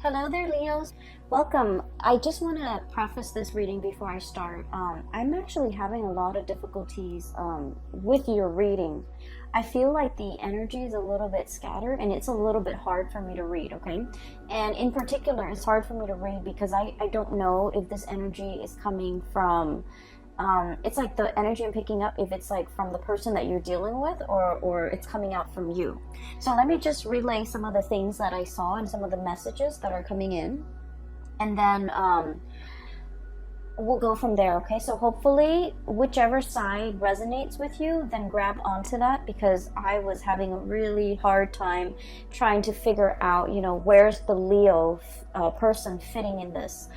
Hello there, Leos. Welcome. I just want to preface this reading before I start. I'm actually having a lot of difficulties with your reading. I feel like the energy is a little bit scattered and it's a little bit hard for me to read, okay? And in particular, it's hard for me to read because I don't know if this energy is coming from it's like the energy I'm picking up, if it's like from the person that you're dealing with or it's coming out from you. So let me just relay some of the things that I saw and some of the messages that are coming in. And then we'll go from there, okay? So hopefully whichever side resonates with you, then grab onto that, because I was having a really hard time trying to figure out, where's the Leo person fitting in this.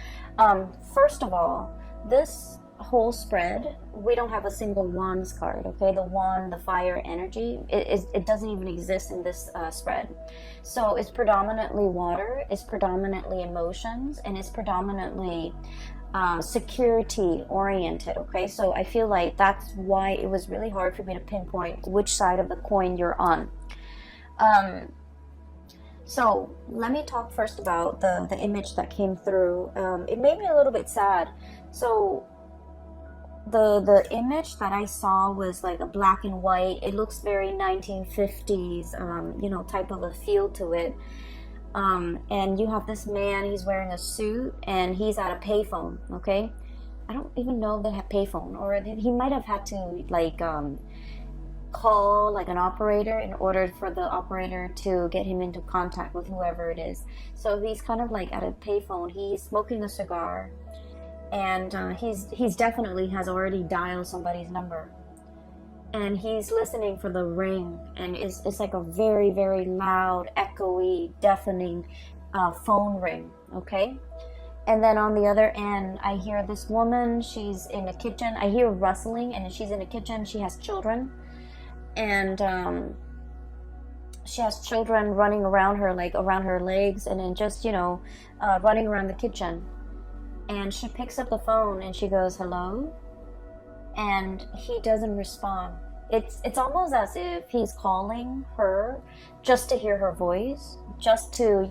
First of all, this whole spread, we don't have a single wands card, okay? The wand, the fire energy, it doesn't even exist in this spread. So it's predominantly water, it's predominantly emotions, and it's predominantly security oriented, okay? So I feel like that's why it was really hard for me to pinpoint which side of the coin you're on. So let me talk first about the image that came through. It made me a little bit sad. So the image that I saw was like a black and white. It looks very 1950s, type of a feel to it. And you have this man, he's wearing a suit and he's at a payphone, okay? I don't even know if they have payphone, or he might have had to call like an operator in order for the operator to get him into contact with whoever it is. So he's kind of like at a payphone, he's smoking a cigar, and he's definitely has already dialed somebody's number, and he's listening for the ring, and it's like a very, very loud, echoey, deafening phone ring, okay? And then on the other end, I hear this woman, she's in the kitchen. I hear rustling, and she's in the kitchen. She has children, and she has children running around her, like around her legs, and then just running around the kitchen. And she picks up the phone and she goes, "Hello?" And he doesn't respond. It's almost as if he's calling her just to hear her voice, just to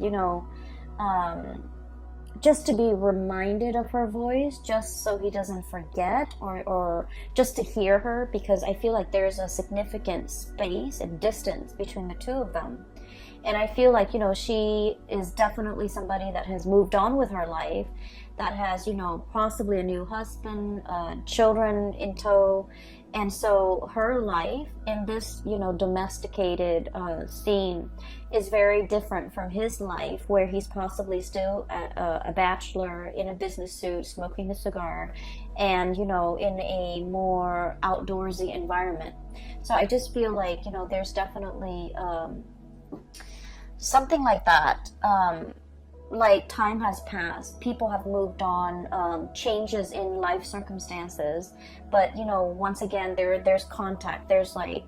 just to be reminded of her voice, just so he doesn't forget, or just to hear her, because I feel like there's a significant space and distance between the two of them. And I feel like, she is definitely somebody that has moved on with her life, that has, possibly a new husband, children in tow. And so her life in this, domesticated scene is very different from his life, where he's possibly still a bachelor in a business suit, smoking a cigar, and, in a more outdoorsy environment. So I just feel like, there's definitely something like that. Like time has passed, people have moved on, changes in life circumstances, but once again there's contact, there's like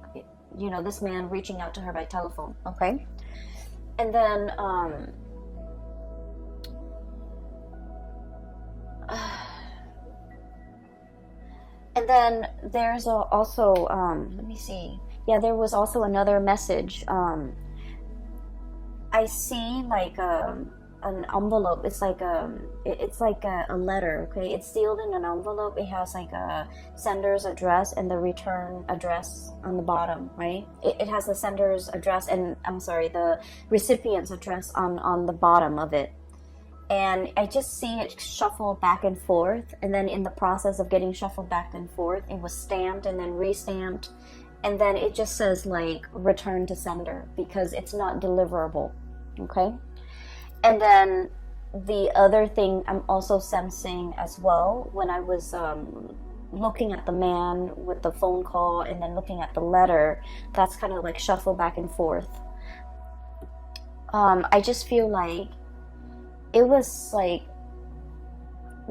this man reaching out to her by telephone, okay? And then there's also let me see, there was also another message. I see like an envelope. It's like a letter, okay? It's sealed in an envelope. It has like a sender's address and the return address on the bottom, right? It has the sender's address and the recipient's address on the bottom of it. And I just see it shuffle back and forth, and then in the process of getting shuffled back and forth, it was stamped and then re-stamped, and then it just says like return to sender because it's not deliverable, okay? And then the other thing I'm also sensing as well, when I was looking at the man with the phone call and then looking at the letter, that's kind of like shuffle back and forth. I just feel like it was like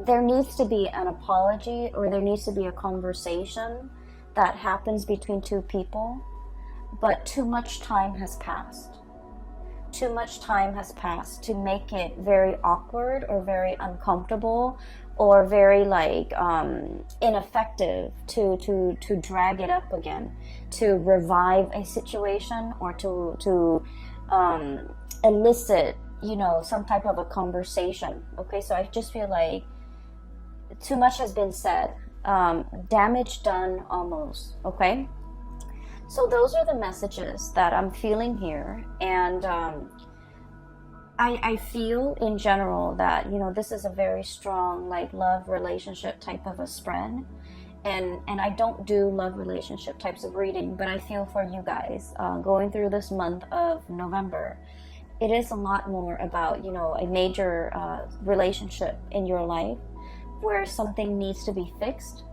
there needs to be an apology, or there needs to be a conversation that happens between two people, but too much time has passed. Too much time has passed to make it very awkward or very uncomfortable or very like ineffective to drag it up again, to revive a situation, or to elicit you know, some type of a conversation. Okay, so I just feel like too much has been said, damage done almost. Okay, so those are the messages that I'm feeling here. And I feel in general that, you know, this is a very strong like love relationship type of a spread. And I don't do love relationship types of reading, but I feel for you guys going through this month of November, it is a lot more about, you know, a major relationship in your life where something needs to be fixed.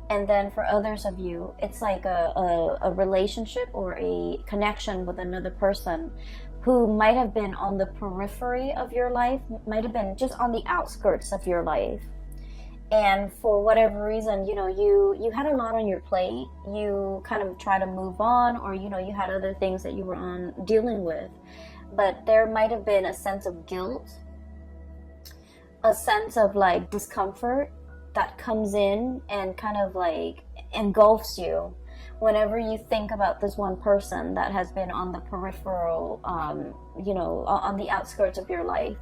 And then for others of you, it's like a relationship or a connection with another person who might have been on the periphery of your life, might have been just on the outskirts of your life. And for whatever reason, you know, you had a lot on your plate. You kind of try to move on, or, you know, you had other things that you were on dealing with. But there might have been a sense of guilt, a sense of like discomfort that comes in and kind of like engulfs you whenever you think about this one person that has been on the peripheral, you know, on the outskirts of your life.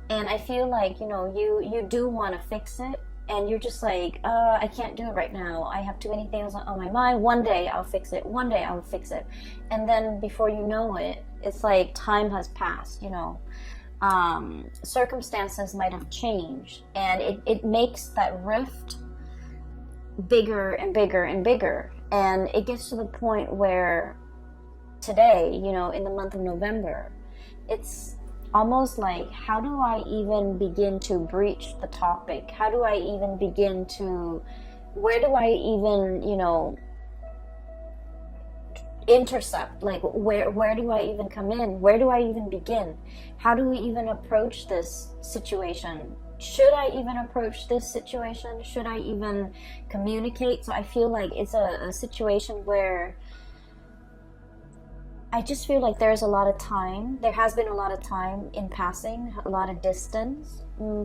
And I feel like, you know, you do want to fix it. And you're just like, I can't do it right now. I have too many things on my mind. One day I'll fix it. One day I'll fix it. And then before you know it, it's like time has passed, you know. Circumstances might have changed. And it makes that rift bigger and bigger and bigger. And it gets to the point where today, you know, in the month of November, it's almost like, how do I even begin to breach the topic? How do I even begin to, where do I even, you know, intercept? Like, where do I even come in? Where do I even begin? How do we even approach this situation? Should I even approach this situation? Should I even communicate? So I feel like it's a situation where I just feel like there's a lot of time. There has been a lot of time in passing, a lot of distance.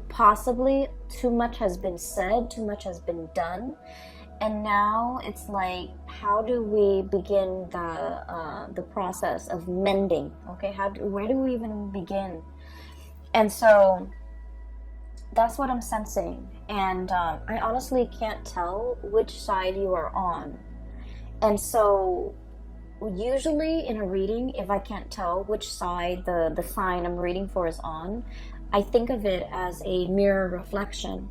Possibly too much has been said, too much has been done. And now it's like, how do we begin the process of mending? Okay, where do we even begin? And so that's what I'm sensing. And I honestly can't tell which side you are on. And so usually in a reading, if I can't tell which side the sign I'm reading for is on, I think of it as a mirror reflection.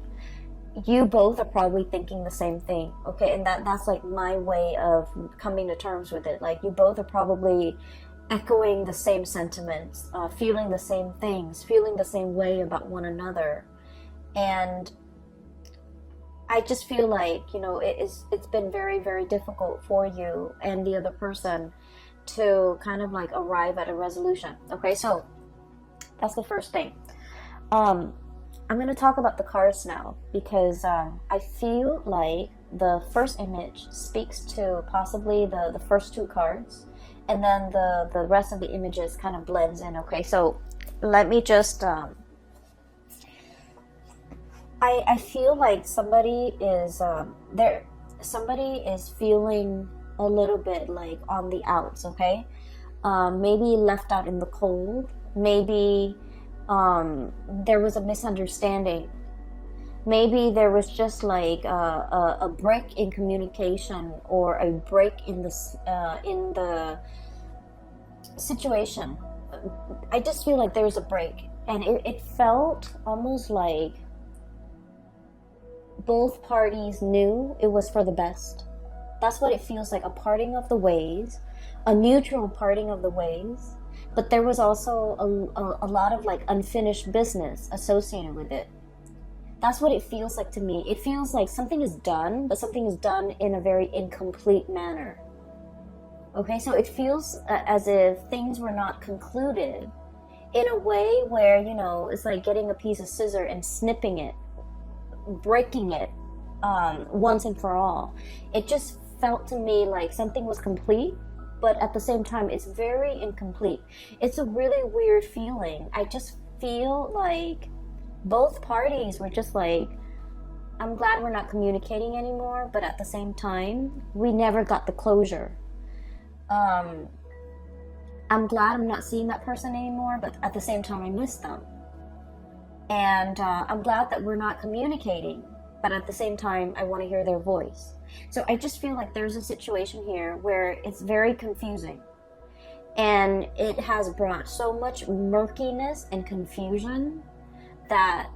You both are probably thinking the same thing, okay? And that's like my way of coming to terms with it. Like, you both are probably echoing the same sentiments, feeling the same things, feeling the same way about one another. And I just feel like, you know, it's been very, very difficult for you and the other person to kind of like arrive at a resolution. Okay, so that's the first thing. I'm going to talk about the cards now, because I feel like the first image speaks to possibly the first two cards, and then the rest of the images kind of blends in. Okay, so let me just I feel like somebody is feeling a little bit like on the outs, okay? Maybe left out in the cold. Maybe there was a misunderstanding. Maybe there was just like a break in communication, or a break in the situation. I just feel like there was a break, and it felt almost like both parties knew it was for the best. That's what it feels like, a parting of the ways, a mutual parting of the ways. But there was also a lot of like unfinished business associated with it. That's what it feels like to me. It feels like something is done, but something is done in a very incomplete manner. Okay, so it feels as if things were not concluded in a way where, you know, it's like getting a piece of scissor and snipping it, breaking it once and for all. It just felt to me like something was complete, but at the same time it's very incomplete. It's a really weird feeling. I just feel like both parties were just like, I'm glad we're not communicating anymore, but at the same time we never got the closure. I'm glad I'm not seeing that person anymore, but at the same time I miss them. And I'm glad that we're not communicating, but at the same time I want to hear their voice. So I just feel like there's a situation here where it's very confusing, and it has brought so much murkiness and confusion that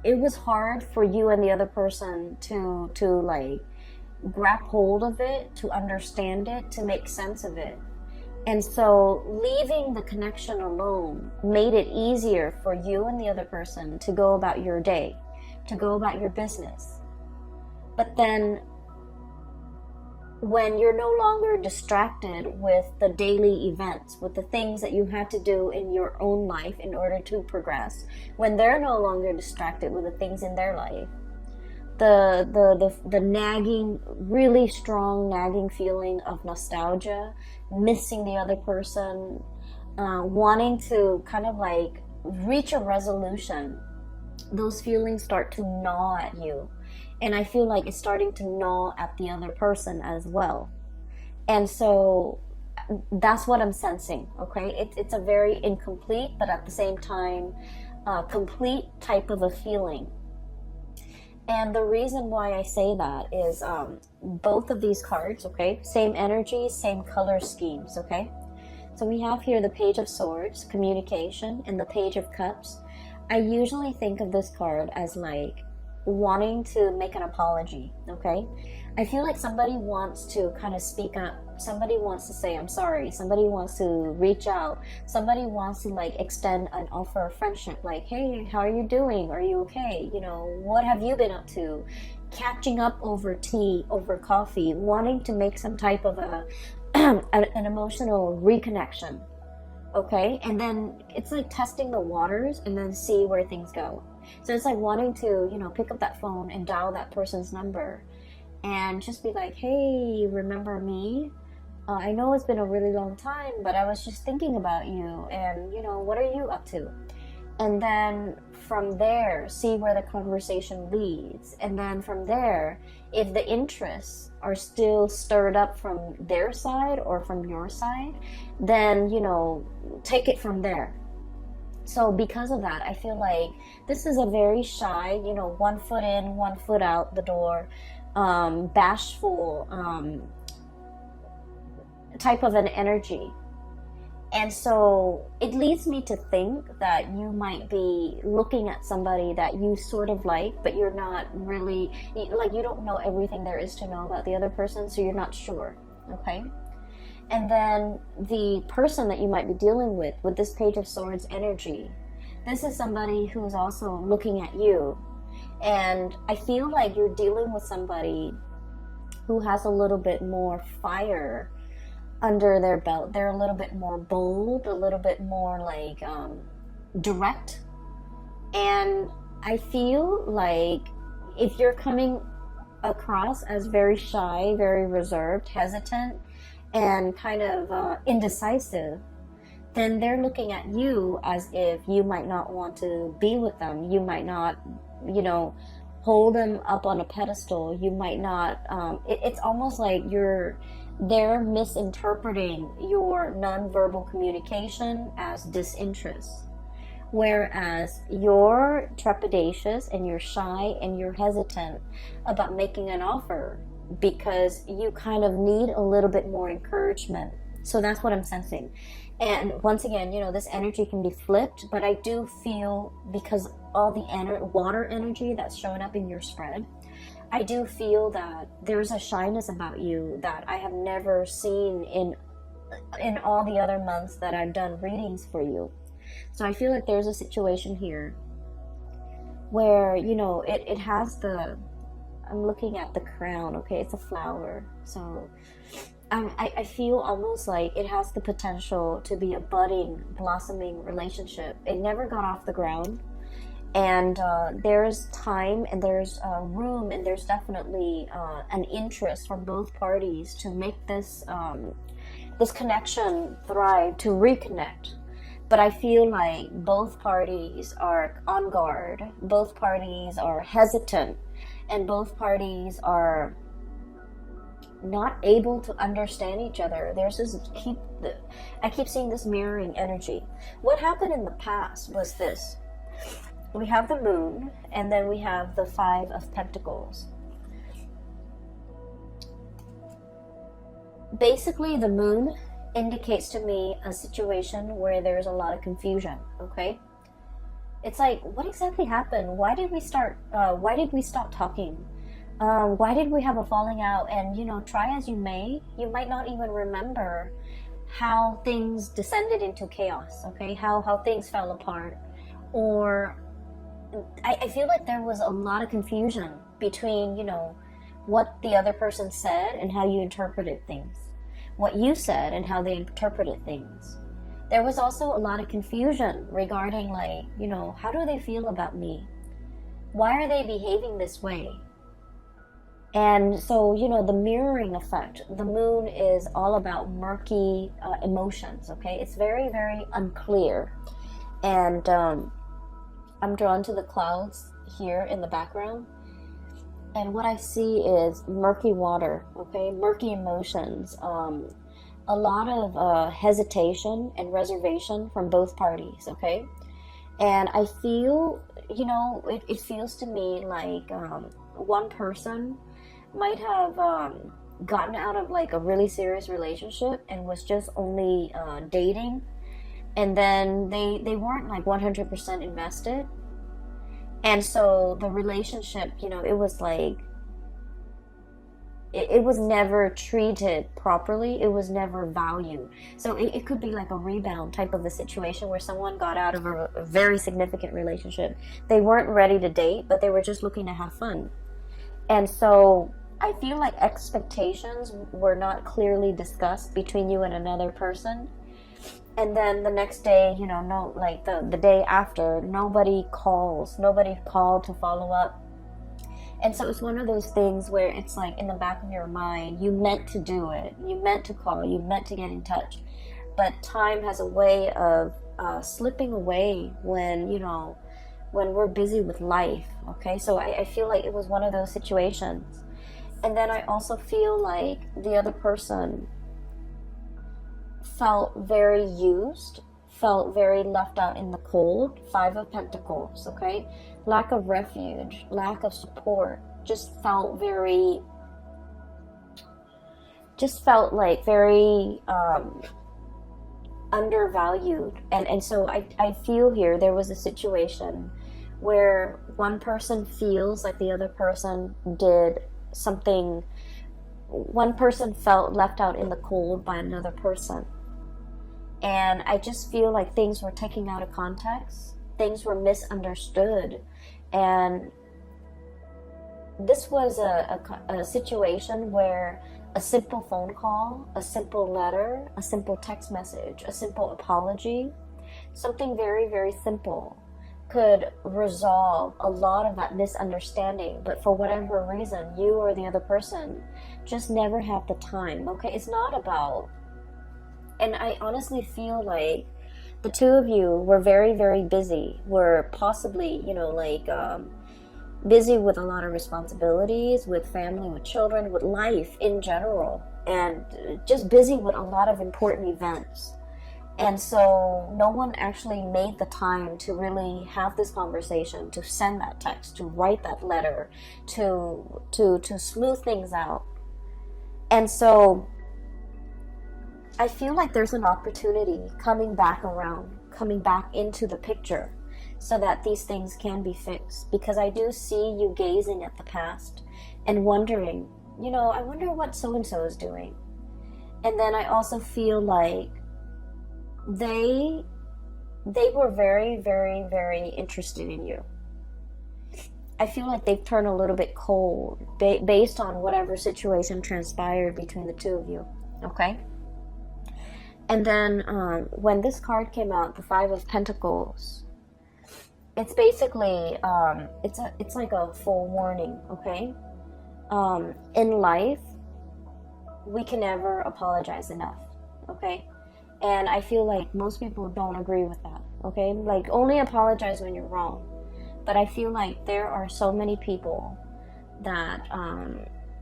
it was hard for you and the other person to like grab hold of it, to understand it, to make sense of it. And so leaving the connection alone made it easier for you and the other person to go about your day, to go about your business. But then when you're no longer distracted with the daily events, with the things that you have to do in your own life in order to progress, when they're no longer distracted with the things in their life, the nagging, really strong nagging feeling of nostalgia, missing the other person, wanting to kind of like reach a resolution, those feelings start to gnaw at you. And I feel like it's starting to gnaw at the other person as well. And so that's what I'm sensing, okay? It's a very incomplete, but at the same time, complete type of a feeling. And the reason why I say that is both of these cards, okay? Same energy, same color schemes, okay? So we have here the Page of Swords, communication, and the Page of Cups. I usually think of this card as like wanting to make an apology, okay? I feel like somebody wants to kind of speak up. Somebody wants to say, I'm sorry. Somebody wants to reach out. Somebody wants to like extend an offer of friendship. Like, hey, how are you doing? Are you okay? You know, what have you been up to? Catching up over tea, over coffee, wanting to make some type of an emotional reconnection, okay? And then it's like testing the waters and then see where things go. So it's like wanting to, you know, pick up that phone and dial that person's number and just be like, hey, remember me? I know it's been a really long time, but I was just thinking about you, and, you know, what are you up to? And then from there, see where the conversation leads. And then from there, if the interests are still stirred up from their side or from your side, then, you know, take it from there. So because of that, I feel like this is a very shy, you know, 1 foot in, 1 foot out the door, bashful type of an energy. And so it leads me to think that you might be looking at somebody that you sort of like, but you're not really, like, you don't know everything there is to know about the other person, so you're not sure, okay? And then the person that you might be dealing with this Page of Swords energy, this is somebody who's also looking at you. And I feel like you're dealing with somebody who has a little bit more fire under their belt. They're a little bit more bold, a little bit more like direct. And I feel like if you're coming across as very shy, very reserved, hesitant, and kind of indecisive, then they're looking at you as if you might not want to be with them. You might not, you know, hold them up on a pedestal. You might not, it's almost like they're misinterpreting your nonverbal communication as disinterest. Whereas you're trepidatious and you're shy and you're hesitant about making an offer because you kind of need a little bit more encouragement. So that's what I'm sensing. And once again, you know, this energy can be flipped, but I do feel, because all the water energy that's showing up in your spread, I do feel that there's a shyness about you that I have never seen in all the other months that I've done readings for you. So I feel like there's a situation here where, you know, it has I'm looking at the crown, okay? It's a flower. So I feel almost like it has the potential to be a budding, blossoming relationship. It never got off the ground. And there's time and there's room and there's definitely an interest from both parties to make this connection thrive, to reconnect. But I feel like both parties are on guard, both parties are hesitant, and both parties are not able to understand each other. There's this I keep seeing this mirroring energy. What happened in the past was this. We have the moon, and then we have the 5 of Pentacles. Basically, the moon indicates to me a situation where there's a lot of confusion, okay? It's like, what exactly happened? Why did we stop talking? Why did we have a falling out? And, try as you may, you might not even remember how things descended into chaos, okay? How things fell apart. Or I feel like there was a lot of confusion between, what the other person said and how you interpreted things. What you said and how they interpreted things. There was also a lot of confusion regarding, like, how do they feel about me? Why are they behaving this way? And so, the mirroring effect, the moon is all about murky emotions, okay? It's very, very unclear. And I'm drawn to the clouds here in the background. And what I see is murky water, okay? Murky emotions. A lot of hesitation and reservation from both parties, okay? And I feel, it feels to me like one person might have gotten out of like a really serious relationship and was just only dating. And then they weren't like 100% invested. And so the relationship, it was like, it was never treated properly. It was never valued. So it could be like a rebound type of a situation where someone got out of a very significant relationship. They weren't ready to date, but they were just looking to have fun. And so I feel like expectations were not clearly discussed between you and another person. And then the next day, the day after, nobody called to follow up. And so it's one of those things where it's like in the back of your mind, you meant to do it. You meant to call. You meant to get in touch. But time has a way of slipping away when we're busy with life. Okay, so I feel like it was one of those situations. And then I also feel like the other person felt very used, felt very left out in the cold. 5 of Pentacles, okay? Lack of refuge, lack of support, just felt very undervalued. And so I feel here there was a situation where one person feels like the other person did something, one person felt left out in the cold by another person. And I just feel like things were taken out of context. Things were misunderstood. And this was a situation where a simple phone call, a simple letter, a simple text message, a simple apology, something very, very simple could resolve a lot of that misunderstanding. But for whatever reason, you or the other person just never had the time. Okay, it's not about... And I honestly feel like the two of you were very, very busy. Were possibly, busy with a lot of responsibilities, with family, with children, with life in general, and just busy with a lot of important events. And so no one actually made the time to really have this conversation, to send that text, to write that letter, to smooth things out. And so I feel like there's an opportunity coming back into the picture so that these things can be fixed. Because I do see you gazing at the past and wondering, I wonder what so-and-so is doing. And then I also feel like they were very, very, very interested in you. I feel like they've turned a little bit cold based on whatever situation transpired between the two of you. Okay? And then when this card came out, the 5 of Pentacles, it's basically it's like a full warning. Okay, in life we can never apologize enough. Okay, and I feel like most people don't agree with that. Okay, like only apologize when you're wrong. But I feel like there are so many people that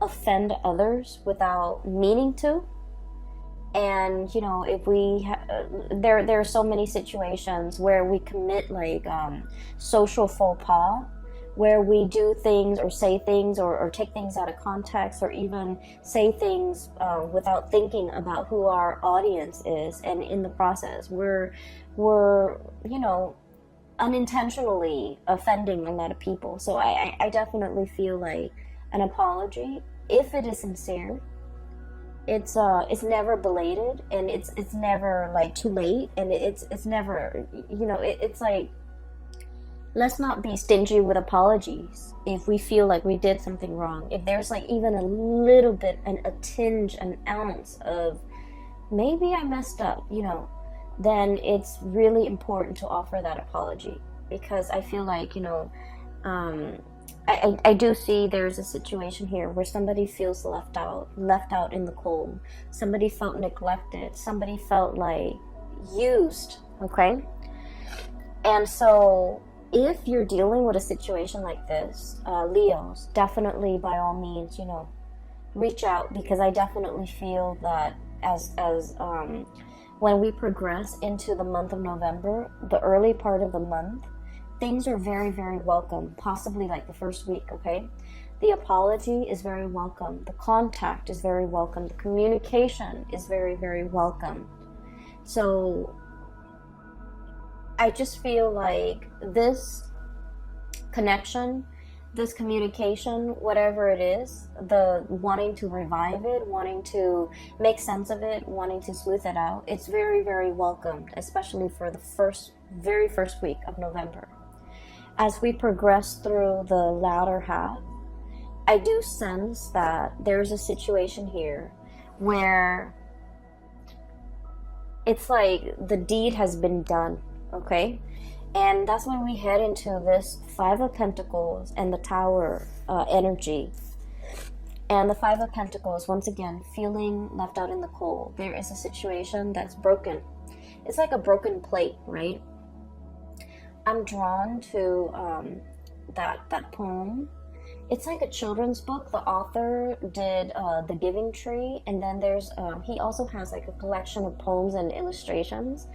offend others without meaning to. And you know, if we there are so many situations where we commit like social faux pas, where we do things or say things or take things out of context, or even say things without thinking about who our audience is, and in the process we're you know, unintentionally offending a lot of people. So I definitely feel like an apology, if it is sincere, it's never belated, and it's never like too late, and it's never, you know, it's like, let's not be stingy with apologies if we feel like we did something wrong. If there's like even a little bit, a tinge, an ounce of maybe I messed up, you know, then it's really important to offer that apology. Because I feel like, you know, I do see there's a situation here where somebody feels left out in the cold. Somebody felt neglected. Somebody felt like used, okay? And so if you're dealing with a situation like this, Leos, definitely by all means, you know, reach out, because I definitely feel that as when we progress into the month of November, the early part of the month, things are very, very welcome, possibly like the first week, okay? The apology is very welcome. The contact is very welcome. The communication is very, very welcome. So I just feel like this connection, this communication, whatever it is, the wanting to revive it, wanting to make sense of it, wanting to smooth it out, it's very, very welcomed, especially for the very first week of November. As we progress through the latter half, I do sense that there's a situation here where it's like the deed has been done, okay? And that's when we head into this Five of Pentacles and the Tower energy. And the Five of Pentacles, once again, feeling left out in the cold. There is a situation that's broken. It's like a broken plate, right? I'm drawn to that poem. It's like a children's book. The author did The Giving Tree, and then there's he also has like a collection of poems and illustrations.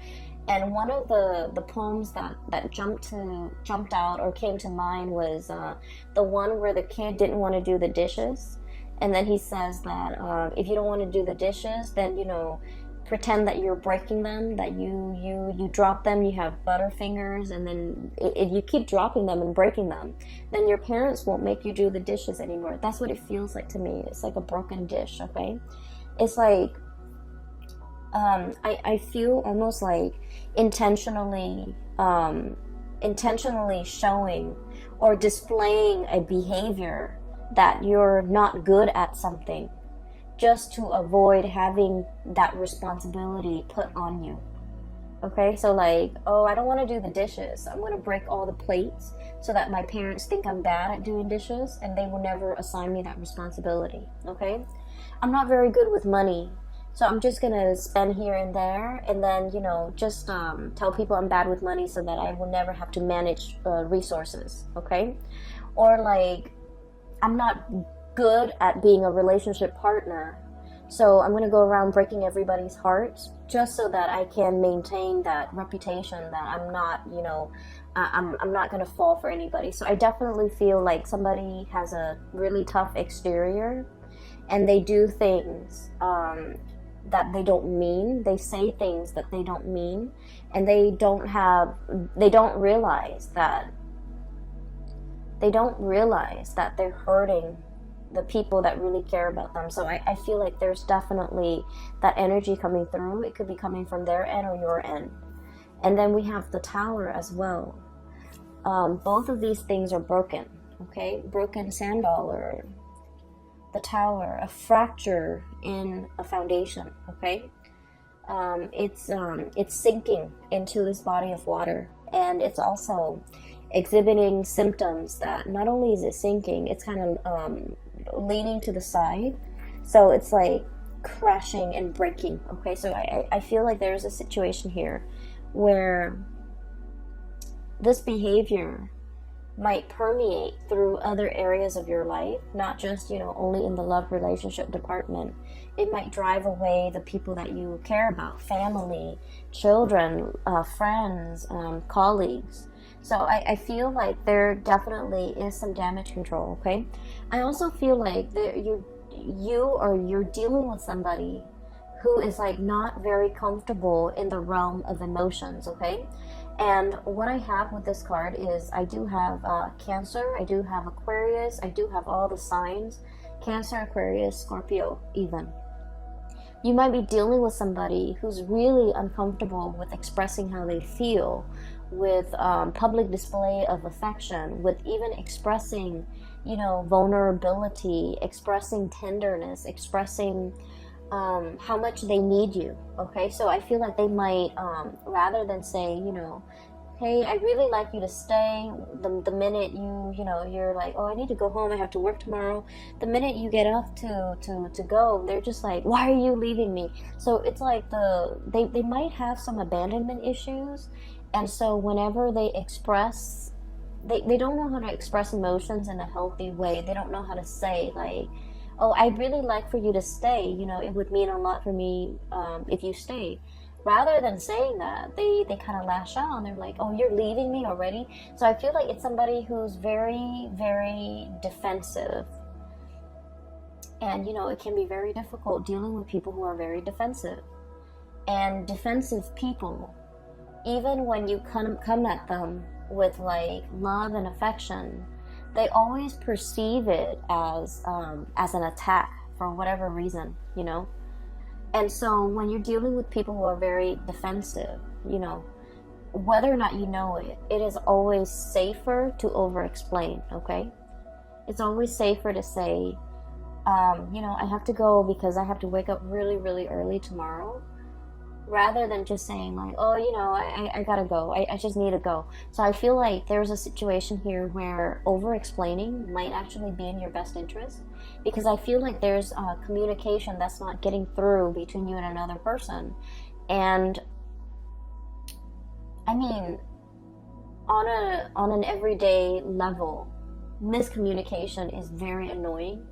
And one of the poems that jumped out or came to mind was the one where the kid didn't want to do the dishes, and then he says that if you don't want to do the dishes, then, you know, pretend that you're breaking them, that you drop them, you have butterfingers, and then if you keep dropping them and breaking them, then your parents won't make you do the dishes anymore. That's what it feels like to me. It's like a broken dish, okay? It's like I feel almost like intentionally showing or displaying a behavior that you're not good at something, just to avoid having that responsibility put on you. Okay, so like, oh, I don't want to do the dishes. I'm going to break all the plates so that my parents think I'm bad at doing dishes, and they will never assign me that responsibility. Okay, I'm not very good with money, so I'm just going to spend here and there, and then, you know, just tell people I'm bad with money so that I will never have to manage resources. Okay, or like, I'm not good at being a relationship partner, so I'm going to go around breaking everybody's hearts just so that I can maintain that reputation that I'm not, you know, I'm not going to fall for anybody. So I definitely feel like somebody has a really tough exterior, and they do things that they don't mean. They say things that they don't mean, and they don't realize that they're hurting the people that really care about them. So I feel like there's definitely that energy coming through. It could be coming from their end or your end. And then we have the Tower as well. Both of these things are broken, okay? Broken sand dollar, the Tower, a fracture in a foundation, okay? It's sinking into this body of water, and it's also exhibiting symptoms that not only is it sinking, it's kind of leaning to the side, so it's like crashing and breaking. Okay, so I feel like there's a situation here where this behavior might permeate through other areas of your life, not just, only in the love relationship department. It might drive away the people that you care about, family, children, friends, colleagues. So I feel like there definitely is some damage control, okay? I also feel like you're dealing with somebody who is like not very comfortable in the realm of emotions, okay? And what I have with this card is I do have Cancer, I do have Aquarius, I do have all the signs, Cancer, Aquarius, Scorpio even. You might be dealing with somebody who's really uncomfortable with expressing how they feel, with public display of affection, with even expressing, vulnerability, expressing tenderness, expressing how much they need you, okay? So I feel like they might, rather than say, hey, I really like you to stay, the minute you're like, oh, I need to go home, I have to work tomorrow, the minute you get up to go, they're just like, why are you leaving me? So it's like they might have some abandonment issues, and so whenever they express, they don't know how to express emotions in a healthy way. They don't know how to say, like, oh, I'd really like for you to stay, it would mean a lot for me if you stay. Rather than saying that, they kind of lash out and they're like, oh, you're leaving me already? So I feel like it's somebody who's very, very defensive. And, it can be very difficult dealing with people who are very defensive. And defensive people, even when you come at them with like love and affection, they always perceive it as an attack for whatever reason, And so when you're dealing with people who are very defensive, whether or not you know it, it is always safer to over-explain, okay? It's always safer to say, I have to go because I have to wake up really, really early tomorrow, rather than just saying like, oh, I gotta go, I just need to go. So I feel like there's a situation here where over-explaining might actually be in your best interest, because I feel like there's communication that's not getting through between you and another person. And I mean, on an everyday level, miscommunication is very annoying,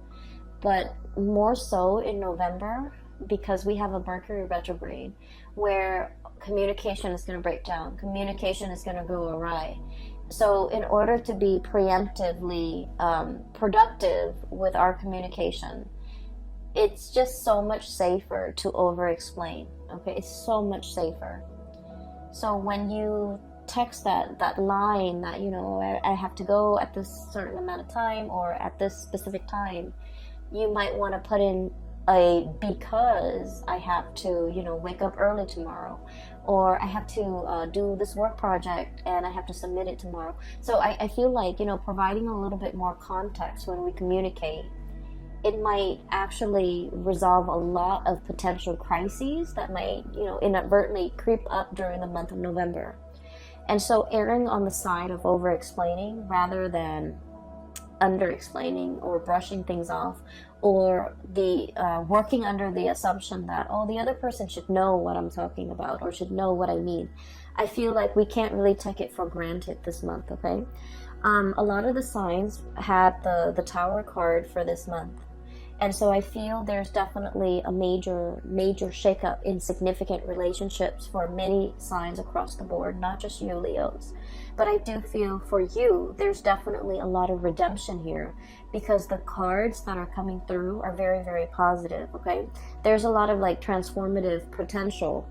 but more so in November, because we have a Mercury retrograde where communication is going to break down, communication is going to go awry. So in order to be preemptively productive with our communication, it's just so much safer to over-explain, okay? It's so much safer. So when you text that line that, I have to go at this certain amount of time or at this specific time, you might want to put in because I have to, wake up early tomorrow, or I have to do this work project and I have to submit it tomorrow. So I feel like, providing a little bit more context when we communicate, it might actually resolve a lot of potential crises that might, inadvertently creep up during the month of November. And so erring on the side of over-explaining rather than under-explaining or brushing things off, or the working under the assumption that, oh, the other person should know what I'm talking about or should know what I mean. I feel like we can't really take it for granted this month, okay? A lot of the signs had the Tower card for this month. And so I feel there's definitely a major shakeup in significant relationships for many signs across the board, not just you, Leos. But I do feel for you, there's definitely a lot of redemption here, because the cards that are coming through are very, very positive, okay? There's a lot of like transformative potential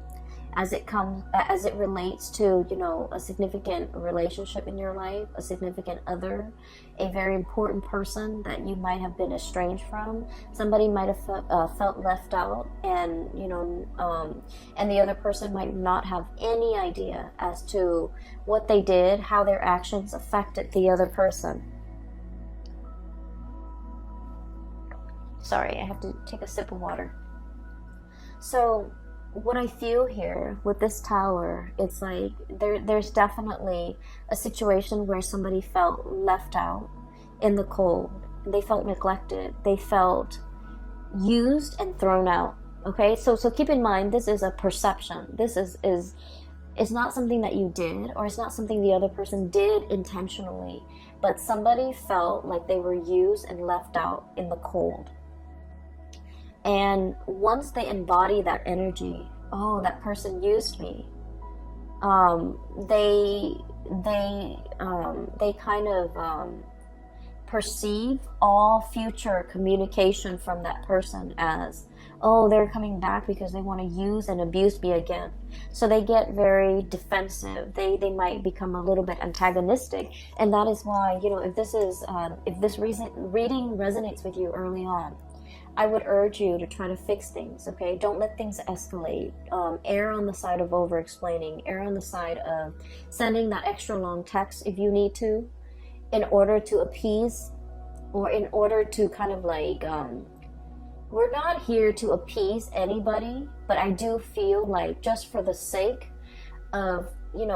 as it relates to, a significant relationship in your life, a significant other, a very important person that you might have been estranged from. Somebody might have felt left out, and and the other person might not have any idea as to what they did, how their actions affected the other person. Sorry, I have to take a sip of water. So what I feel here with this Tower, it's like there's definitely a situation where somebody felt left out in the cold. They felt neglected. They felt used and thrown out. Okay, so keep in mind, this is a perception. This is it's not something that you did, or it's not something the other person did intentionally, but somebody felt like they were used and left out in the cold. And once they embody that energy, oh, that person used me, they kind of perceive all future communication from that person as, oh, they're coming back because they want to use and abuse me again. So they get very defensive. They might become a little bit antagonistic, and that is why, you know, if this reading resonates with you early on, I would urge you to try to fix things, okay? Don't let things escalate. Err on the side of over-explaining. Err on the side of sending that extra long text if you need to, in order to appease, or in order to kind of like, we're not here to appease anybody, but I do feel like just for the sake of, you know,